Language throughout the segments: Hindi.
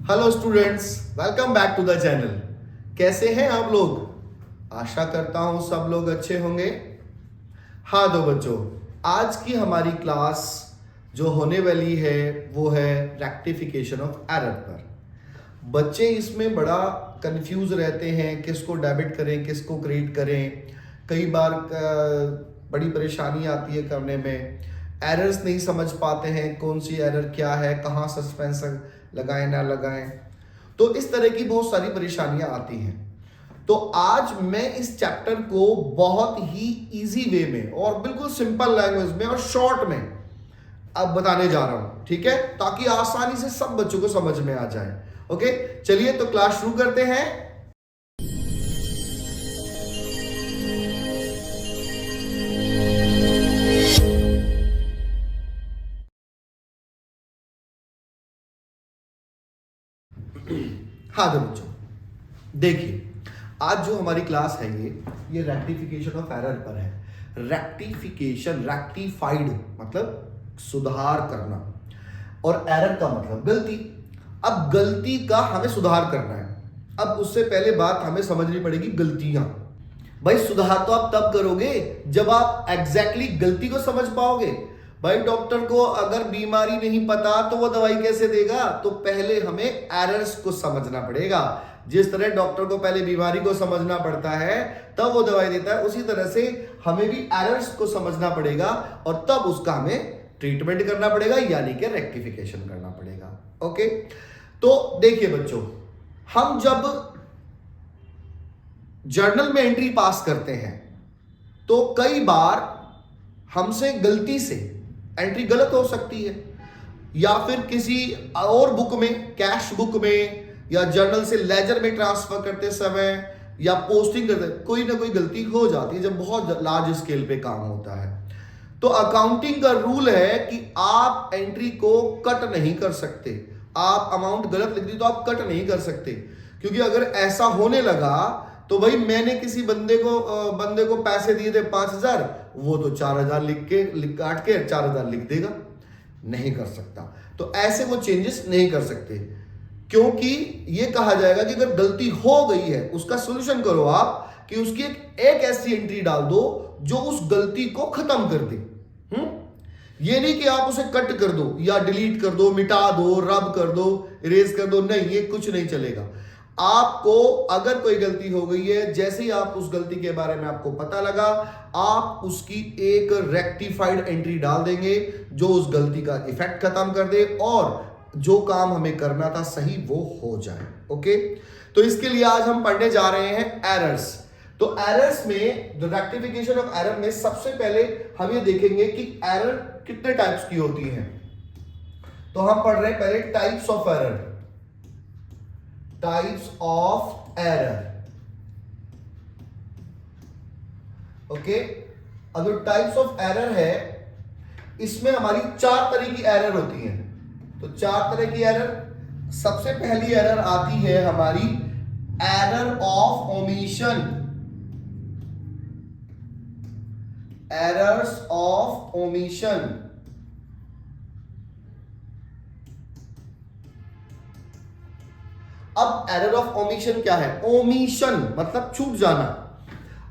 Hello students, welcome back to the channel. कैसे हैं आप लोग? आशा करता हूं सब लोग अच्छे होंगे। हाँ तो बच्चों, आज की हमारी क्लास जो होने वाली है वो है रेक्टिफिकेशन ऑफ एरर पर। बच्चे इसमें बड़ा कंफ्यूज रहते हैं, किसको डेबिट करें किसको क्रेडिट करें। कई बार बड़ी परेशानी आती है करने में, एरर्स नहीं समझ पाते हैं कौन सी एरर क्या है, कहाँ सस्पेंस लगाएं ना लगाएं। तो इस तरह की बहुत सारी परेशानियां आती हैं। तो आज मैं इस चैप्टर को बहुत ही इजी वे में और बिल्कुल सिंपल लैंग्वेज में और शॉर्ट में अब बताने जा रहा हूं, ठीक है, ताकि आसानी से सब बच्चों को समझ में आ जाए। ओके, चलिए तो क्लास शुरू करते हैं। हाँ तो बच्चों देखिए, आज जो हमारी क्लास है ये रेक्टिफिकेशन ऑफ एरर पर है। रेक्टिफिकेशन, रेक्टिफाइड मतलब सुधार करना, और एरर का मतलब गलती। अब गलती का हमें सुधार करना है। अब उससे पहले बात हमें समझनी पड़ेगी गलतियां। भाई सुधार तो आप तब करोगे जब आप एग्जैक्टली गलती को समझ पाओगे। भाई डॉक्टर को अगर बीमारी नहीं पता तो वो दवाई कैसे देगा? तो पहले हमें एरर्स को समझना पड़ेगा। जिस तरह डॉक्टर को पहले बीमारी को समझना पड़ता है तब वो दवाई देता है, उसी तरह से हमें भी एरर्स को समझना पड़ेगा और तब उसका हमें ट्रीटमेंट करना पड़ेगा, यानी कि रेक्टिफिकेशन करना पड़ेगा। ओके, तो देखिए बच्चों, हम जब जर्नल में एंट्री पास करते हैं तो कई बार हमसे गलती से एंट्री गलत हो सकती है, या फिर किसी और बुक में, कैश बुक में या जर्नल से लेजर में ट्रांसफर करते समय या पोस्टिंग करते कोई ना कोई गलती हो जाती है जब बहुत लार्ज स्केल पे काम होता है। तो अकाउंटिंग का रूल है कि आप एंट्री को कट नहीं कर सकते। आप अमाउंट गलत लिख दी तो आप कट नहीं कर सकते, क्योंकि अगर ऐसा होने लगा तो भाई मैंने किसी बंदे को पैसे दिए थे 5,000, वो तो 4,000 लिख काट के 4,000 लिख देगा, नहीं कर सकता। तो ऐसे वो चेंजेस नहीं कर सकते, क्योंकि ये कहा जाएगा कि अगर गलती हो गई है उसका सोल्यूशन करो आप, कि उसकी एक ऐसी एंट्री डाल दो जो उस गलती को खत्म कर दे। ये नहीं कि आप उसे कट कर दो या डिलीट कर दो, मिटा दो, रब कर दो, इरेज कर दो, नहीं, ये कुछ नहीं चलेगा। आपको अगर कोई गलती हो गई है, जैसे ही आप उस गलती के बारे में आपको पता लगा, आप उसकी एक रेक्टिफाइड एंट्री डाल देंगे जो उस गलती का इफेक्ट खत्म कर दे और जो काम हमें करना था सही वो हो जाए। ओके, तो इसके लिए आज हम पढ़ने जा रहे हैं एरर्स। तो एरर्स में, द रेक्टिफिकेशन ऑफ एरर में सबसे पहले हम ये देखेंगे कि एरर कितने टाइप्स की होती हैं। तो हम पढ़ रहे हैं पहले types of error. Types of error, okay. अब जो टाइप्स ऑफ एरर है इसमें हमारी 4 तरह की एरर होती हैं। तो 4 तरह की एरर, सबसे पहली एरर आती है हमारी error of omission. Errors of omission. अब एरर ऑफ ओमिशन क्या है? ओमिशन मतलब छूट जाना।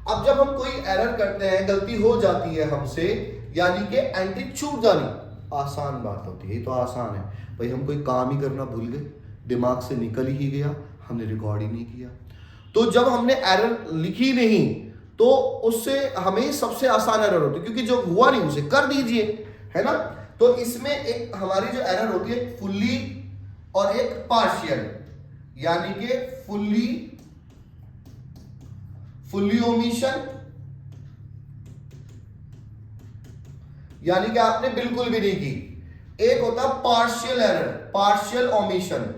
अब जब हम कोई एरर करते हैं, गलती हो जाती है हमसे, यानी कि एंट्री छूट जानी, आसान बात होती है, ये तो आसान है भाई। हम कोई काम ही करना भूल गए, दिमाग से निकल ही गया, हमने रिकॉर्ड ही नहीं किया। तो जब हमने एरर लिखी नहीं तो उससे हमें सबसे आसान एरर होती है, क्योंकि जो हुआ नहीं उसे कर दीजिए, है ना। तो इसमें एक हमारी जो एरर होती है फुल्ली और एक पार्शियल, यानी कि फुल्ली ओमिशन, यानी कि आपने बिल्कुल भी नहीं की। एक होता partial error, partial omission.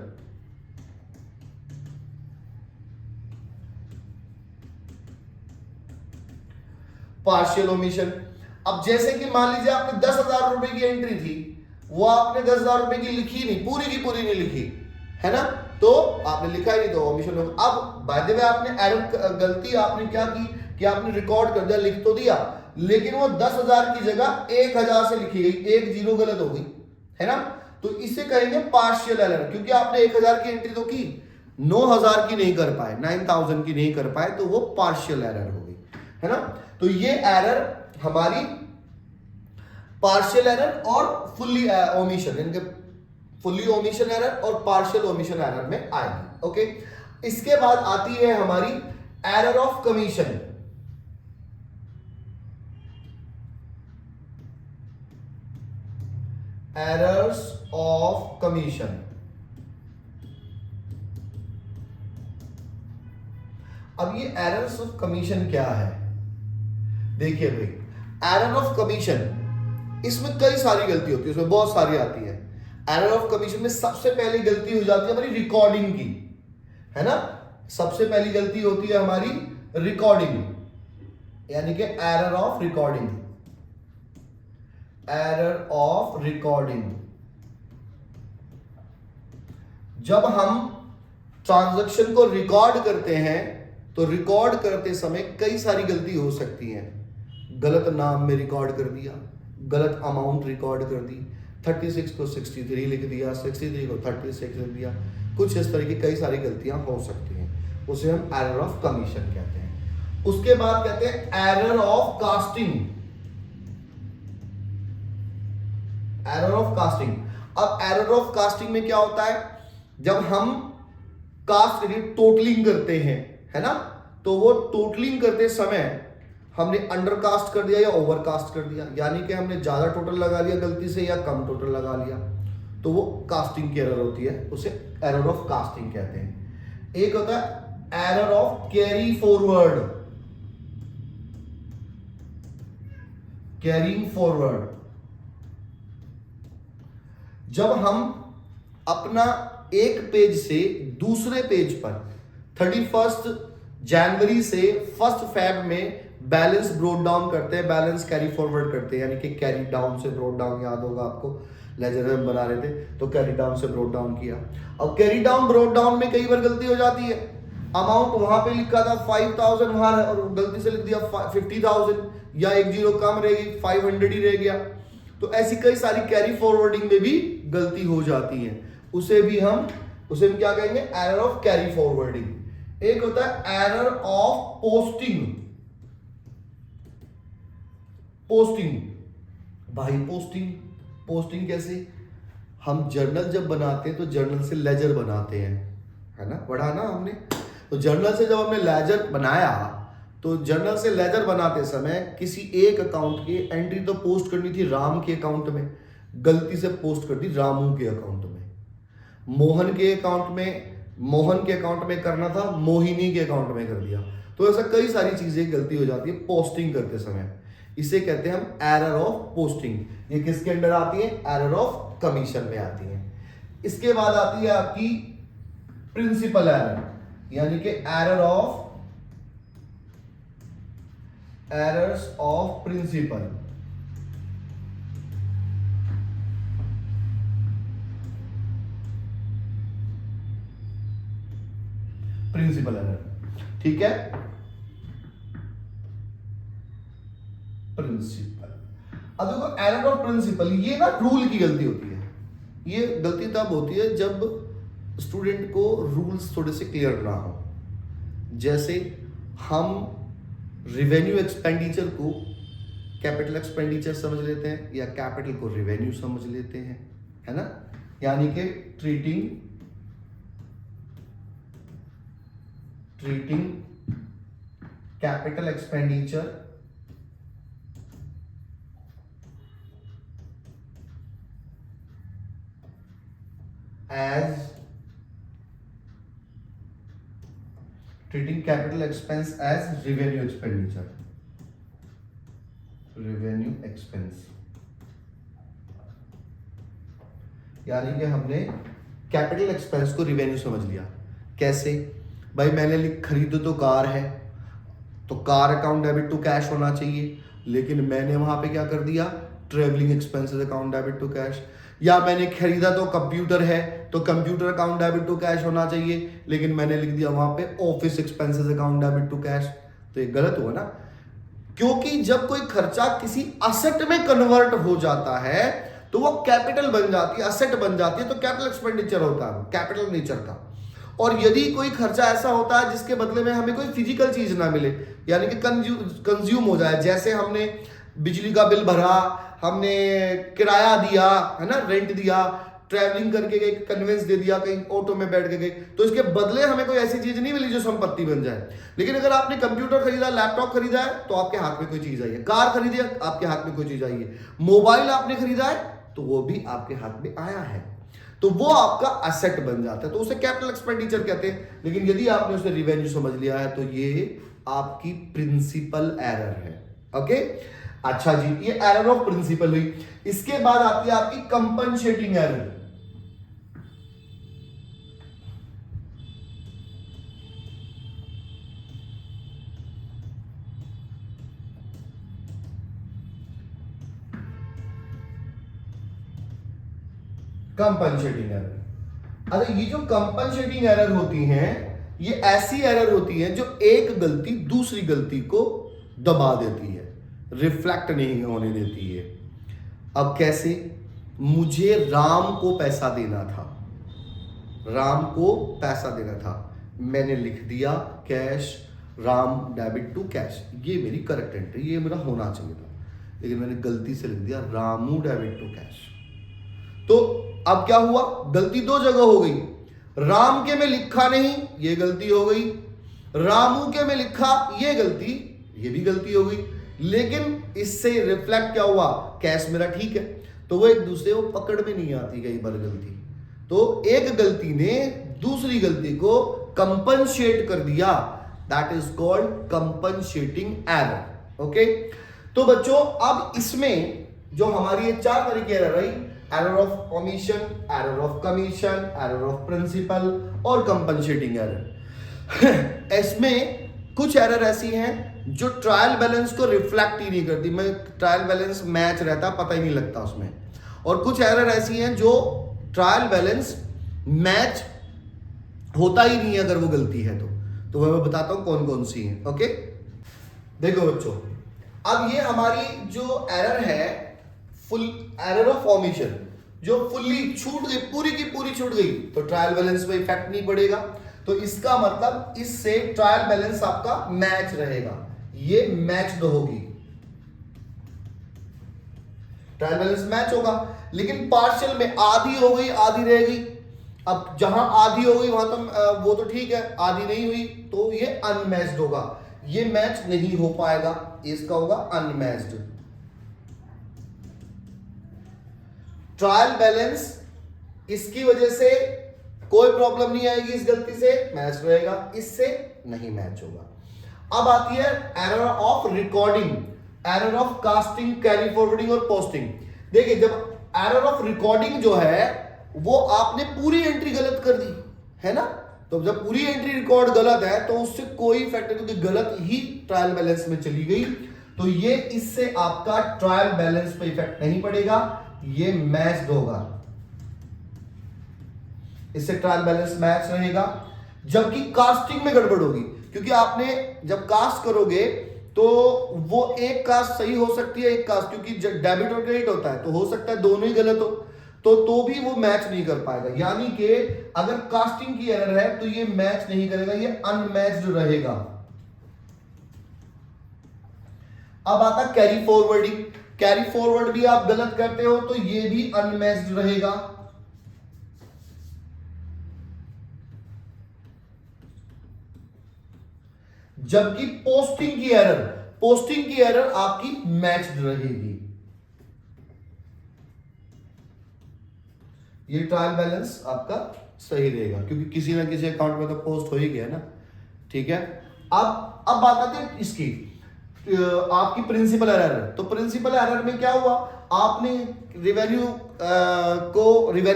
Partial omission, अब जैसे कि मान लीजिए आपने 10,000 रुपए की एंट्री थी, वो आपने 10,000 रुपए की लिखी नहीं, पूरी की पूरी नहीं लिखी, है ना, तो आपने लिखा ही नहीं तो ओमिशन होगा। अब बाय द वे आपने एरर, गलती आपने क्या की कि आपने रिकॉर्ड कर दिया, लिख तो दिया, लेकिन वो 10,000 की जगह 1,000 से लिखी गई, एक जीरो गलत हो गई, है ना। तो इसे कहेंगे पार्शियल एरर, क्योंकि आपने 1000 की एंट्री तो की, 9000 की नहीं कर पाए, 9000 की नहीं कर पाए, तो वो पार्शियल एरर हो गई, है ना। तो ये एरर हमारी पार्शियल एरर और फुल्ली ओमिशन, इनके फुल्ली ओमिशन एरर और पार्शियल ओमिशन एरर में आएगी। ओके, इसके बाद आती है हमारी error of commission. Errors of commission. अब ये एरर्स ऑफ कमीशन क्या है? देखिए भाई, एरर ऑफ कमीशन, इसमें कई सारी गलती होती है, इसमें बहुत सारी आती है। एरर ऑफ कमीशन में सबसे पहली गलती हो जाती है हमारी रिकॉर्डिंग की, है ना। सबसे पहली गलती होती है हमारी रिकॉर्डिंग, यानी कि error of recording. Error of recording, जब हम ट्रांजैक्शन को रिकॉर्ड करते हैं तो रिकॉर्ड करते समय कई सारी गलती हो सकती है। गलत नाम में रिकॉर्ड कर दिया, गलत अमाउंट रिकॉर्ड कर दी, 36 को 63 लिख दिया, 63 को 36 लिख दिया, कुछ इस तरह की कई सारी गलतियां हो सकती हैं, उसे हम एरर ऑफ कमीशन कहते हैं। उसके बाद कहते हैं error of casting. Error of casting, अब एरर ऑफ कास्टिंग में क्या होता है, जब हम कास्ट करिए टोटलिंग करते हैं, है ना, तो वो टोटलिंग करते समय हमने अंडर कास्ट कर दिया या ओवर कास्ट कर दिया, यानी कि हमने ज्यादा टोटल लगा लिया गलती से या कम टोटल लगा लिया, तो वो कास्टिंग की एरर होती है, उसे एरर ऑफ कास्टिंग कहते हैं। एक होता है error of carry forward. Carrying forward, जब हम अपना एक पेज से दूसरे पेज पर 31 जनवरी से 1 फेब में बैलेंस ब्रोड डाउन करते हैं, बैलेंस कैरी फॉरवर्ड करते हैं, यानी कि कैरी डाउन से ब्रोड डाउन, याद होगा आपको, लेजर में बना रहे थे तो कैरी डाउन से ब्रोड डाउन किया। अब कैरी डाउन ब्रोड डाउन में कई बार गलती हो जाती है, अमाउंट वहां पे लिखा था 5000 वहां और गलती से लिख दिया 50000, या एक जीरो कम रहेगी 500 ही रह गया, तो ऐसी कई सारी कैरी फॉरवर्डिंग में भी गलती हो जाती है, उसे हम क्या कहेंगे, एरर ऑफ कैरी फॉरवर्डिंग। एक होता है एरर ऑफ पोस्टिंग। पोस्टिंग भाई, पोस्टिंग कैसे, हम जर्नल जब बनाते हैं तो जर्नल से लेजर बनाते हैं, है ना, पढ़ा ना हमने, तो जर्नल से जब हमने लेजर बनाया तो जर्नल से लेजर बनाते समय किसी एक अकाउंट की एंट्री तो पोस्ट करनी थी राम के अकाउंट में, गलती से पोस्ट कर दी रामू के अकाउंट में। मोहन के अकाउंट में करना था, मोहिनी के अकाउंट में कर दिया, तो ऐसा कई सारी चीजें गलती हो जाती है पोस्टिंग करते समय, इसे कहते हैं हम एरर ऑफ पोस्टिंग। ये किसके अंडर आती है, एरर ऑफ कमीशन में आती है। इसके बाद आती है आपकी प्रिंसिपल एरर, यानी कि errors of principle. Principle error, ठीक है, प्रिंसिपल। अब देखो एरर ऑफ प्रिंसिपल, ये ना रूल की गलती होती है। ये गलती तब होती है जब स्टूडेंट को रूल्स थोड़े से क्लियर ना हो, जैसे हम रिवेन्यू एक्सपेंडिचर को कैपिटल एक्सपेंडिचर समझ लेते हैं या कैपिटल को रिवेन्यू समझ लेते हैं, है ना, यानी कि treating capital expenditure treating capital expense as revenue expense, यानी कि हमने कैपिटल एक्सपेंस को रिवेन्यू समझ लिया। कैसे भाई, मैंने खरीदो तो कार है तो car account debit to cash होना चाहिए, लेकिन मैंने वहां पे क्या कर दिया, travelling expenses account debit to cash. या मैंने खरीदा तो कंप्यूटर है तो computer account debit to cash होना चाहिए, लेकिन मैंने लिख दिया वहां पे office expenses account debit to cash, तो ये गलत हुआ ना, क्योंकि जब कोई खर्चा किसी असेट में कन्वर्ट हो जाता है तो तो वो कैपिटल बन जाती है, असेट बन जाती है, तो कैपिटल एक्सपेंडिचर होता है, कैपिटल नेचर का। और यदि कोई खर्चा ऐसा होता है जिसके बदले में हमें कोई फिजिकल चीज ना मिले, यानी कि कंज्यूम हो जाए, जैसे हमने बिजली का बिल भरा, हमने किराया दिया, है ना, रेंट दिया, ट्रैवलिंग करके गए, कन्वेंस दे दिया, कहीं ऑटो में बैठ के गए, तो इसके बदले हमें कोई ऐसी चीज नहीं मिली जो संपत्ति बन जाए। लेकिन अगर आपने कंप्यूटर खरीदा, लैपटॉप खरीदा है, तो आपके हाथ में कोई चीज आई है, कार खरीदी है, आपके हाथ में कोई चीज आई है, मोबाइल आपने खरीदा है, तो वो भी आपके हाथ में आया है, तो वो आपका एसेट बन जाता है, तो उसे कैपिटल एक्सपेंडिचर कहते हैं। लेकिन यदि आपने उसे रिवेन्यू समझ लिया है तो ये आपकी प्रिंसिपल एरर है। ओके, अच्छा जी, ये एरर ऑफ प्रिंसिपल हुई। इसके बाद आती है आपकी कंपनसेटिंग एरर। कंपनसेटिंग एरर, अरे ये जो कंपनसेटिंग एरर होती हैं, ये ऐसी एरर होती है जो एक गलती दूसरी गलती को दबा देती है, रिफ्लेक्ट नहीं होने देती है। अब कैसे? मुझे राम को पैसा देना था, राम को पैसा देना था, मैंने लिख दिया cash, Ram debit to cash, ये मेरी करेक्ट एंट्री, ये मेरा होना चाहिए था, लेकिन मैंने गलती से लिख दिया रामू डेबिट टू कैश। तो अब क्या हुआ? गलती दो जगह हो गई, राम के में लिखा नहीं, ये गलती हो गई, रामू के में लिखा, ये गलती, ये भी गलती हो गई। लेकिन इससे रिफ्लेक्ट क्या हुआ? कैश मेरा ठीक है, तो वो एक दूसरे को पकड़ में नहीं आती कई बार गलती, तो एक गलती ने दूसरी गलती को कंपनसेट कर दिया, that is called compensating error. Okay, तो बच्चों अब इसमें जो हमारी ये चार तरीके एरर रही, error of omission, error of commission, error of principle और कंपनसेटिंग एरर। इसमें कुछ एरर ऐसी हैं जो ट्रायल बैलेंस को रिफ्लेक्ट ही नहीं करती, मैं ट्रायल बैलेंस मैच रहता, पता ही नहीं लगता उसमें, और कुछ एरर ऐसी हैं जो ट्रायल बैलेंस मैच होता ही नहीं है अगर वो गलती है तो मैं बताता हूं कौन कौन सी है। ओके, देखो बच्चों, अब ये हमारी जो एरर है, फुल एरर ऑफ ओमिशन, जो फुल्ली छूट गई, पूरी की पूरी छूट गई, तो ट्रायल बैलेंस पे इफेक्ट नहीं पड़ेगा, तो इसका मतलब इससे ट्रायल बैलेंस आपका मैच रहेगा, ये मैच्ड होगी, ट्रायल बैलेंस मैच होगा। लेकिन पार्शियल में आधी हो गई, आधी रह गई, अब जहां आधी हो गई वहां तो वो तो ठीक है, आधी नहीं हुई तो ये अनमैच्ड होगा, ये मैच नहीं हो पाएगा, इसका होगा अनमैच्ड। ट्रायल बैलेंस इसकी वजह से कोई प्रॉब्लम नहीं आएगी, इस गलती से मैच रहेगा, इससे नहीं मैच होगा। अब आती है error of recording, error of casting, carry forwarding और पोस्टिंग। देखिए, जब एरर ऑफ रिकॉर्डिंग जो है वो आपने पूरी एंट्री गलत कर दी है ना, तो जब पूरी एंट्री रिकॉर्ड गलत है तो उससे कोई इफेक्ट नहीं, क्योंकि गलत ही ट्रायल बैलेंस में चली गई, तो ये इससे आपका ट्रायल बैलेंस पे इफेक्ट नहीं पड़ेगा, ये मैच होगा, इससे ट्रायल बैलेंस मैच रहेगा। जबकि कास्टिंग में गड़बड़ होगी, क्योंकि आपने जब कास्ट करोगे तो वो एक कास्ट सही हो सकती है, एक कास्ट, क्योंकि डेबिट और क्रेडिट होता है तो हो सकता है दोनों ही गलत हो, तो भी वो मैच नहीं कर पाएगा, यानी कि अगर कास्टिंग की एरर है तो ये मैच नहीं करेगा, ये अनमैच्ड रहेगा। अब आता कैरी फॉरवर्डिंग, कैरी फॉरवर्ड भी आप गलत करते हो तो ये भी अनमैच्ड रहेगा। जबकि पोस्टिंग की एरर आपकी मैच्ड रहेगी, ये ट्रायल बैलेंस आपका सही रहेगा, क्योंकि किसी ना किसी अकाउंट में तो पोस्ट हो ही गया ना, ठीक है। अब बात आती है इसकी आपकी प्रिंसिपल एरर। तो प्रिंसिपल एरर में क्या हुआ, आपने रिवेन्यू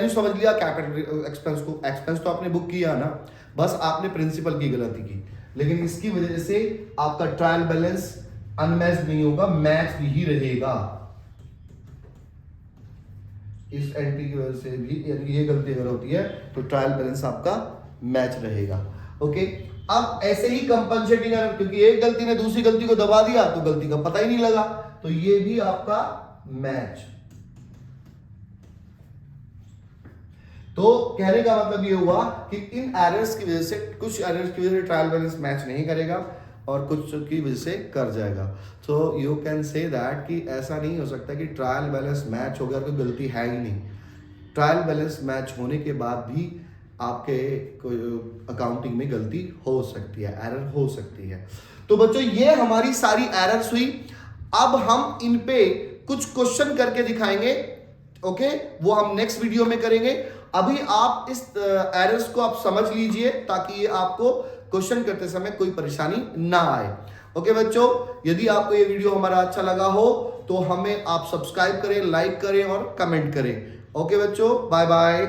समझ लिया, कैपिटल एक्सपेंस को, एक्सपेंस तो आपने बुक किया ना, बस आपने प्रिंसिपल की गलती की, लेकिन इसकी वजह से आपका ट्रायल बैलेंस अनमैच्ड नहीं होगा, मैच ही रहेगा। इस एंट्री की वजह से भी ये गलती अगर होती है तो ट्रायल बैलेंस आपका मैच रहेगा। ओके, अब ऐसे ही कंपनसेटिंग एरर, क्योंकि एक गलती ने दूसरी गलती को दबा दिया तो गलती का पता ही नहीं लगा, तो ये भी आपका मैच। तो कहने का मतलब ये हुआ कि इन एरर्स की वजह से, कुछ एरर्स की वजह से ट्रायल बैलेंस मैच नहीं करेगा और कुछ की वजह से कर जाएगा। तो यू कैन से दैट कि ऐसा नहीं हो सकता कि ट्रायल बैलेंस मैच हो गया और कोई गलती है ही नहीं। ट्रायल बैलेंस मैच होने के बाद भी आपके अकाउंटिंग में गलती हो सकती है, एरर हो सकती है। तो बच्चों ये हमारी सारी एरर्स हुई। अब हम इन पे कुछ क्वेश्चन करके दिखाएंगे, ओके, वो हम नेक्स्ट वीडियो में करेंगे। अभी आप इस एरर्स को आप समझ लीजिए ताकि ये आपको क्वेश्चन करते समय कोई परेशानी ना आए। ओके बच्चों, यदि आपको ये वीडियो हमारा अच्छा लगा हो तो हमें आप सब्सक्राइब करें, लाइक करें और कमेंट करें। ओके बच्चों, बाय बाय।